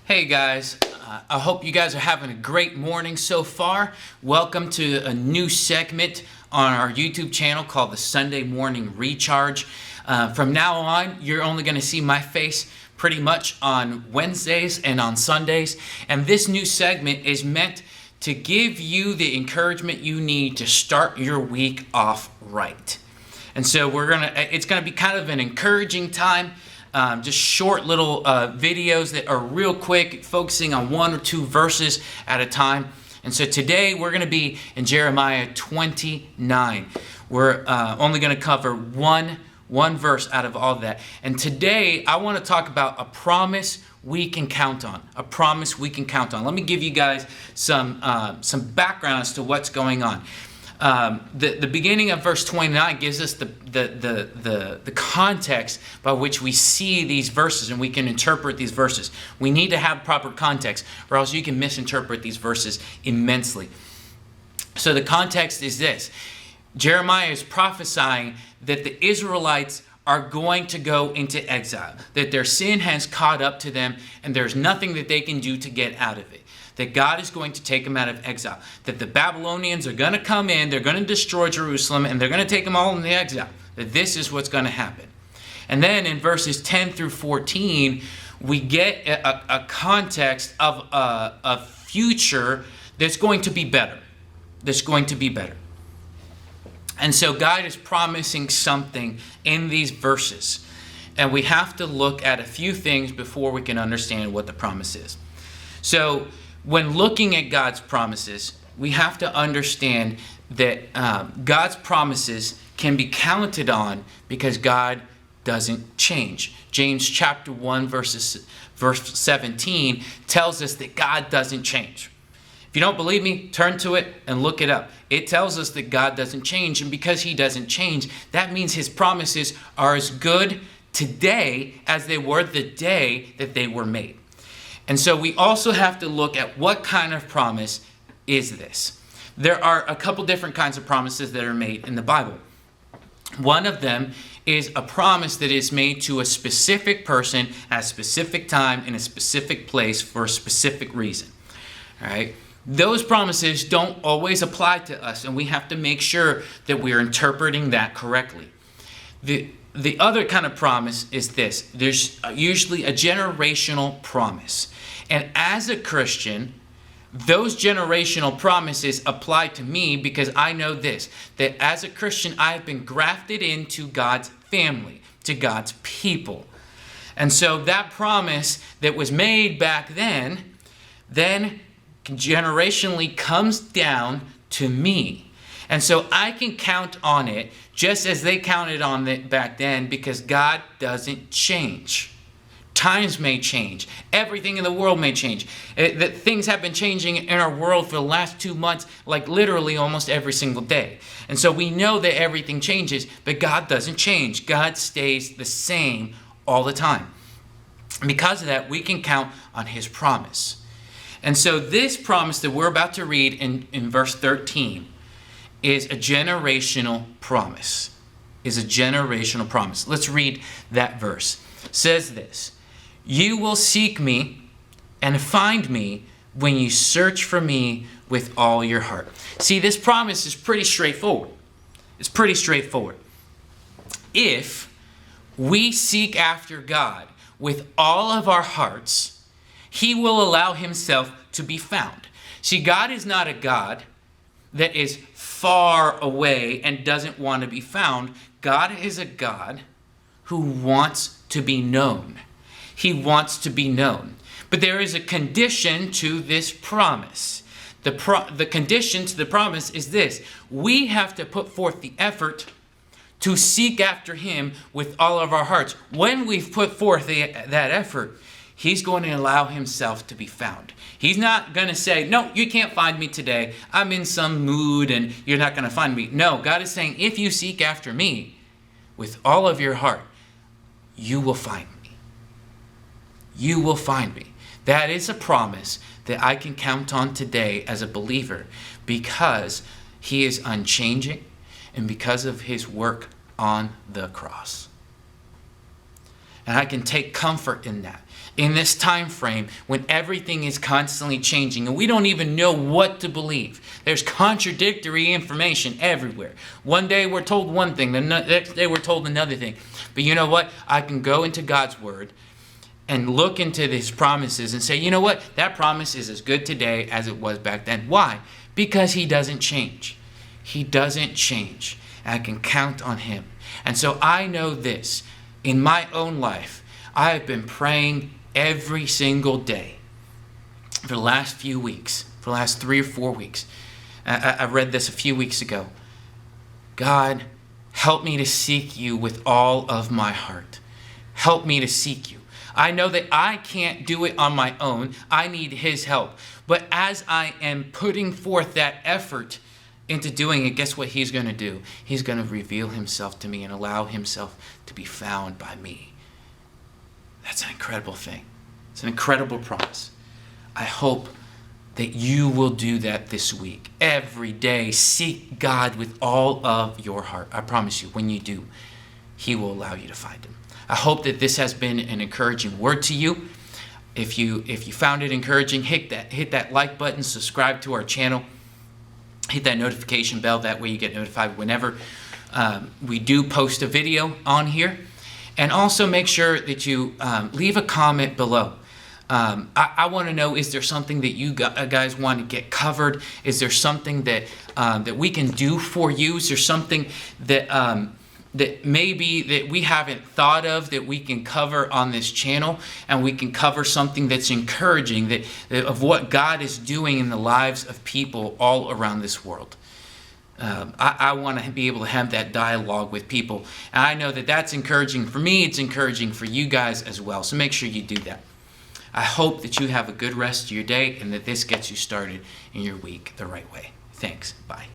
Hey guys, I hope you guys are having a great morning so far. Welcome to a new segment on our YouTube channel called the Sunday Morning Recharge. From now on, you're only going to see my face pretty much on Wednesdays and on Sundays. And this new segment is meant to give you the encouragement you need to start your week off right. And so it's going to be kind of an encouraging time. Just short little videos that are real quick, focusing on one or two verses at a time. And so today we're going to be in Jeremiah 29. We're only going to cover one verse out of all of that. And today I want to talk about a promise we can count on. A promise we can count on. Let me give you guys some background as to what's going on. The beginning of verse 29 gives us the context by which we see these verses and we can interpret these verses. We need to have proper context, or else you can misinterpret these verses immensely. So the context is this. Jeremiah is prophesying that the Israelites are going to go into exile, that their sin has caught up to them and there's nothing that they can do to get out of it. That God is going to take them out of exile. That the Babylonians are going to come in, they're going to destroy Jerusalem, and they're going to take them all into exile. That this is what's going to happen. And then in verses 10 through 14, we get a context of a future that's going to be better. That's going to be better. And so God is promising something in these verses. And we have to look at a few things before we can understand what the promise is. So when looking at God's promises, we have to understand that God's promises can be counted on because God doesn't change. James chapter 1 verse 17 tells us that God doesn't change. If you don't believe me, turn to it and look it up. It tells us that God doesn't change, and because he doesn't change, that means his promises are as good today as they were the day that they were made. And so we also have to look at what kind of promise is this. There are a couple different kinds of promises that are made in the Bible. One of them is a promise that is made to a specific person at a specific time in a specific place for a specific reason. All right? Those promises don't always apply to us, and we have to make sure that we are interpreting that correctly. The other kind of promise is this. There's usually a generational promise. And as a Christian, those generational promises apply to me because I know this, that as a Christian, I have been grafted into God's family, to God's people. And so that promise that was made back then generationally comes down to me. And so I can count on it just as they counted on it back then because God doesn't change. Times may change. Everything in the world may change. Things have been changing in our world for the last 2 months, like literally almost every single day. And so we know that everything changes, but God doesn't change. God stays the same all the time. And because of that, we can count on his promise. And so this promise that we're about to read in verse 13 is a generational promise. Let's read that verse. It says this, "You will seek me and find me when you search for me with all your heart." See, this promise is pretty straightforward. It's pretty straightforward. If we seek after God with all of our hearts, he will allow himself to be found. See, God is not a God that is far away and doesn't want to be found. God is a God who wants to be known. He wants to be known. But there is a condition to this promise. The condition to the promise is this. We have to put forth the effort to seek after him with all of our hearts. When we've put forth that effort, he's going to allow himself to be found. He's not going to say, no, you can't find me today. I'm in some mood and you're not going to find me. No, God is saying, if you seek after me with all of your heart, you will find me. You will find me. That is a promise that I can count on today as a believer because he is unchanging and because of his work on the cross. And I can take comfort in that. In this time frame when everything is constantly changing and we don't even know what to believe. There's contradictory information everywhere. One day we're told one thing, the next day we're told another thing. But you know what? I can go into God's Word and look into His promises and say, you know what? That promise is as good today as it was back then. Why? Because He doesn't change. He doesn't change. And I can count on Him. And so I know this. In my own life, I have been praying every single day for the last few weeks, for the last 3 or 4 weeks. I read this a few weeks ago. God, help me to seek you with all of my heart. Help me to seek you. I know that I can't do it on my own. I need His help. But as I am putting forth that effort into doing it, guess what He's going to do? He's going to reveal Himself to me and allow Himself to be found by me. That's an incredible thing. It's an incredible promise. I hope that you will do that this week. Every day, seek God with all of your heart. I promise you, when you do, He will allow you to find Him. I hope that this has been an encouraging word to you. If you found it encouraging, hit that like button, subscribe to our channel, hit that notification bell. That way you get notified whenever we do post a video on here. And also make sure that you leave a comment below. I want to know, is there something that you guys want to get covered? Is there something that that we can do for you? Is there something that that maybe that we haven't thought of that we can cover on this channel, and we can cover something that's encouraging that of what God is doing in the lives of people all around this world? I want to be able to have that dialogue with people. And I know that that's encouraging for me. It's encouraging for you guys as well. So make sure you do that. I hope that you have a good rest of your day and that this gets you started in your week the right way. Thanks. Bye.